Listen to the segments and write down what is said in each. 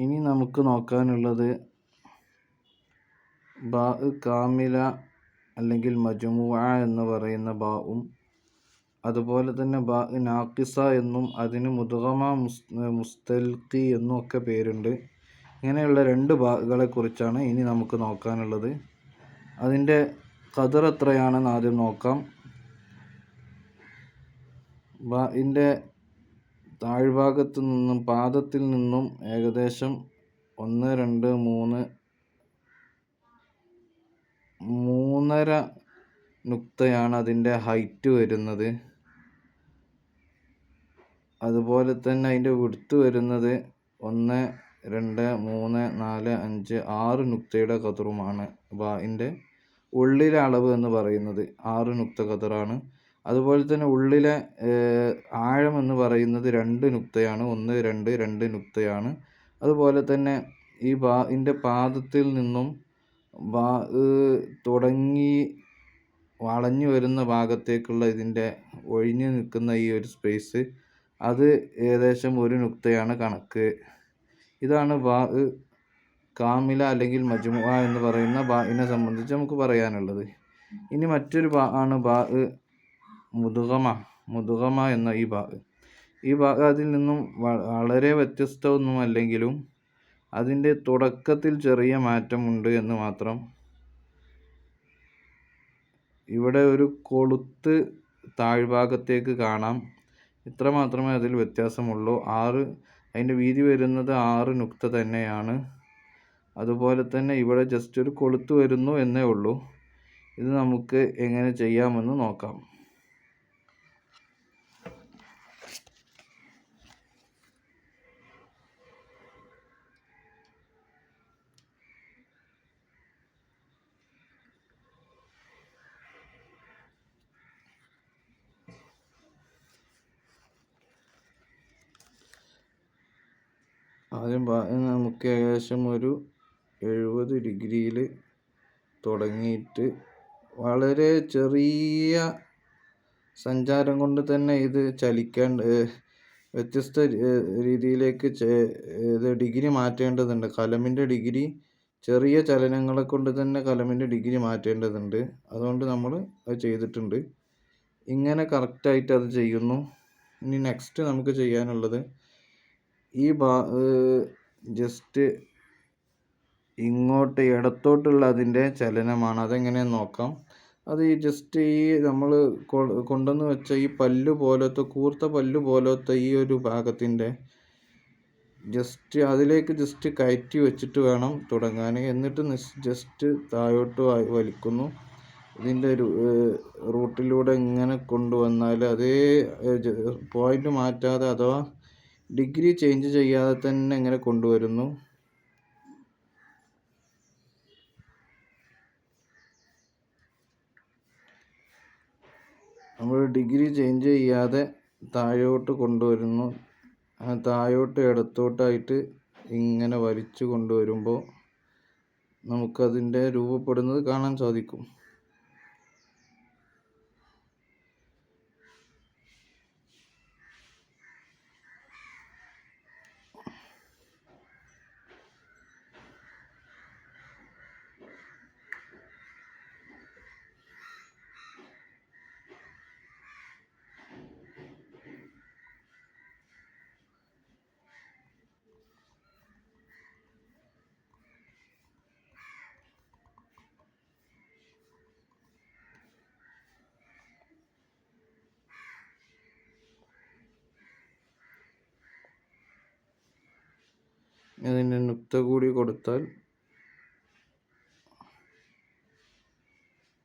ഇനി നമുക്ക് നോക്കാനുള്ളത് ബാ കാമില അല്ലെങ്കിൽ മജ്മുഅ എന്ന് പറയുന്ന ബാവും അതുപോലെ തന്നെ ബാ നാഖിസ എന്നും അതിന് മുദ്ഗമ മുസ്തൽഖി എന്നും ഒക്കെ പേരുണ്ട്. ഇങ്ങനെയുള്ള രണ്ട് ബാകളെ കുറിച്ചാണ് ഇനി നമുക്ക് നോക്കാനുള്ളത്. അതിൻ്റെ ഖദർ എത്രയാണെന്ന് ആദ്യം നോക്കാം. ബാഇൻ്റെ താഴ്ഭാഗത്തു നിന്നും പാദത്തിൽ നിന്നും ഏകദേശം 1, 2, 3, 3.5 നുക്തയാണ് അതിൻ്റെ ഹൈറ്റ് വരുന്നത്. അതുപോലെ തന്നെ അതിൻ്റെ വിഡ്ത്ത് വരുന്നത് 1, 2, 3, 4, 5, 6 നുക്തയുടെ ഖദറുമാണ്. ബാഇൻ്റെ ഉള്ളിലെ അളവ് എന്ന് പറയുന്നത് 6 നുക്ത ഖദറാണ്. അതുപോലെ തന്നെ ഉള്ളിലെ ആഴം എന്ന് പറയുന്നത് 2 നുക്തയാണ്. 1, 2, 2 നുക്തയാണ്. അതുപോലെ തന്നെ ഈ ബാഇൻ്റെ പാദത്തിൽ നിന്നും ബാ തുടങ്ങി വളഞ്ഞു വരുന്ന ഭാഗത്തേക്കുള്ള ഇതിൻ്റെ ഒഴിഞ്ഞു നിൽക്കുന്ന ഈ ഒരു സ്പേസ്, അത് ഏകദേശം 1 നുക്തയാണ് കണക്ക്. ഇതാണ് ബാ കാമില അല്ലെങ്കിൽ മജ്മുഅ എന്ന് പറയുന്ന ബാഇനെ സംബന്ധിച്ച് നമുക്ക് പറയാനുള്ളത്. ഇനി മറ്റൊരു ബാ ആണ് ബാ മുദ്ഗമ എന്ന ഈ ബാ. ഈ ബാ അതിൽ നിന്നും വളരെ വ്യത്യസ്തമൊന്നുമല്ലെങ്കിലും അതിൻ്റെ തുടക്കത്തിൽ ചെറിയ മാറ്റമുണ്ട് എന്ന് മാത്രം. ഇവിടെ ഒരു കൊളുത്ത് താഴ്ഭാഗത്തേക്ക് കാണാം. ഇത്ര മാത്രമേ അതിൽ വ്യത്യാസമുള്ളൂ. അതിൻ്റെ വീതി വരുന്നത് 6 നുക്ത തന്നെയാണ്. അതുപോലെ തന്നെ ഇവിടെ ജസ്റ്റ് ഒരു കൊളുത്ത് വരുന്നു എന്നേ ഉള്ളൂ. ഇത് നമുക്ക് എങ്ങനെ ചെയ്യാമെന്ന് നോക്കാം. ആദ്യം നമുക്ക് ഏകദേശം ഒരു 70 ഡിഗ്രിയിൽ തുടങ്ങിയിട്ട് വളരെ ചെറിയ സഞ്ചാരം കൊണ്ട് തന്നെ ഇത് വ്യത്യസ്ത രീതിയിലേക്ക് ഇത് ഡിഗ്രി മാറ്റേണ്ടതുണ്ട്. കലമിൻ്റെ ഡിഗ്രി ചെറിയ ചലനങ്ങളെ കൊണ്ട് തന്നെ കലമിൻ്റെ ഡിഗ്രി മാറ്റേണ്ടതുണ്ട്. അതുകൊണ്ട് നമ്മൾ അത് ചെയ്തിട്ടുണ്ട്. ഇങ്ങനെ കറക്റ്റായിട്ട് അത് ചെയ്യുന്നു. ഇനി നെക്സ്റ്റ് നമുക്ക് ചെയ്യാനുള്ളത് ഈ ജസ്റ്റ് ഇങ്ങോട്ട് ഇടത്തോട്ടുള്ള അതിൻ്റെ ചലനമാണ്. അതെങ്ങനെയെന്ന് നോക്കാം. അത് ജസ്റ്റ് നമ്മൾ കൊണ്ടുവന്ന് വെച്ച ഈ പല്ല് പോലത്തെ കൂർത്ത പല്ല് പോലത്തെ ഈ ഒരു ഭാഗത്തിൻ്റെ അതിലേക്ക് ജസ്റ്റ് കയറ്റി വെച്ചിട്ട് വേണം തുടങ്ങാൻ. എന്നിട്ട് ജസ്റ്റ് താഴോട്ട് വലിക്കുന്നു. ഇതിൻ്റെ റൂട്ടിലൂടെ ഇങ്ങനെ കൊണ്ടുവന്നാൽ അതേ പോയിന്റ് മാറ്റാതെ അഥവാ ഡിഗ്രി ചേഞ്ച് ചെയ്യാതെ തന്നെ ഇങ്ങനെ കൊണ്ടുവരുന്നു. നമ്മൾ ഡിഗ്രി ചേഞ്ച് ചെയ്യാതെ താഴോട്ട് കൊണ്ടുവരുന്നു. താഴോട്ട് ഇടത്തോട്ടായിട്ട് ഇങ്ങനെ വലിച്ചു കൊണ്ടുവരുമ്പോൾ നമുക്കതിൻ്റെ രൂപപ്പെടുന്നത് കാണാൻ സാധിക്കും. ഇതിൻ്റെ നുക്ത കൂടി കൊടുത്താൽ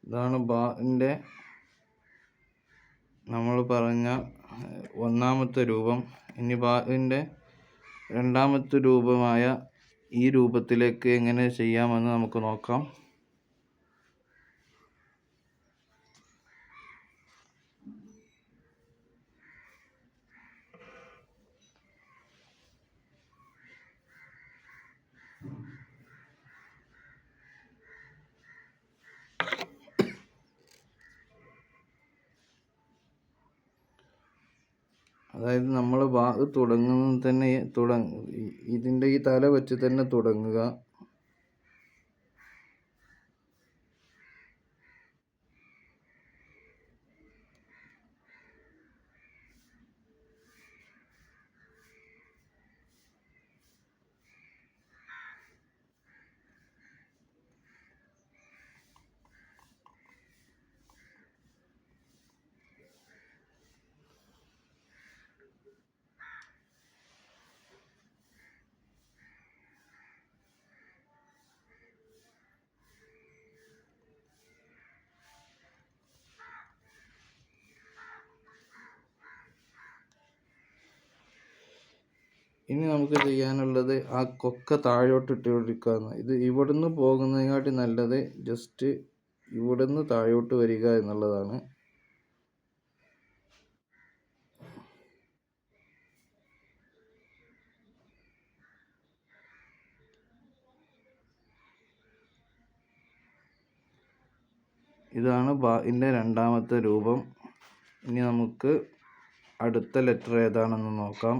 ഇതാണ് ബാഇൻ്റെ നമ്മൾ പറഞ്ഞ ഒന്നാമത്തെ രൂപം. ഇനി ബാഇൻ്റെ രണ്ടാമത്തെ രൂപമായ ഈ രൂപത്തിലേക്ക് എങ്ങനെ ചെയ്യാമെന്ന് നമുക്ക് നോക്കാം. അതായത് നമ്മൾ ബാ തുടങ്ങുന്നത് തന്നെ ഇതിൻ്റെ ഈ തല വെച്ച് തന്നെ തുടങ്ങുക. ഇനി നമുക്ക് ചെയ്യാനുള്ളത് ആ കൊക്ക താഴോട്ട് ഇട്ട് കൊടുക്കുക. ഇത് ഇവിടുന്ന് പോകുന്നതിനെക്കാട്ടി നല്ലത് ജസ്റ്റ് ഇവിടുന്ന് താഴോട്ട് വരിക എന്നുള്ളതാണ്. ഇതാണ് ബാഇൻ്റെ രണ്ടാമത്തെ രൂപം. ഇനി നമുക്ക് അടുത്ത ലെറ്റർ ഏതാണെന്ന് നോക്കാം.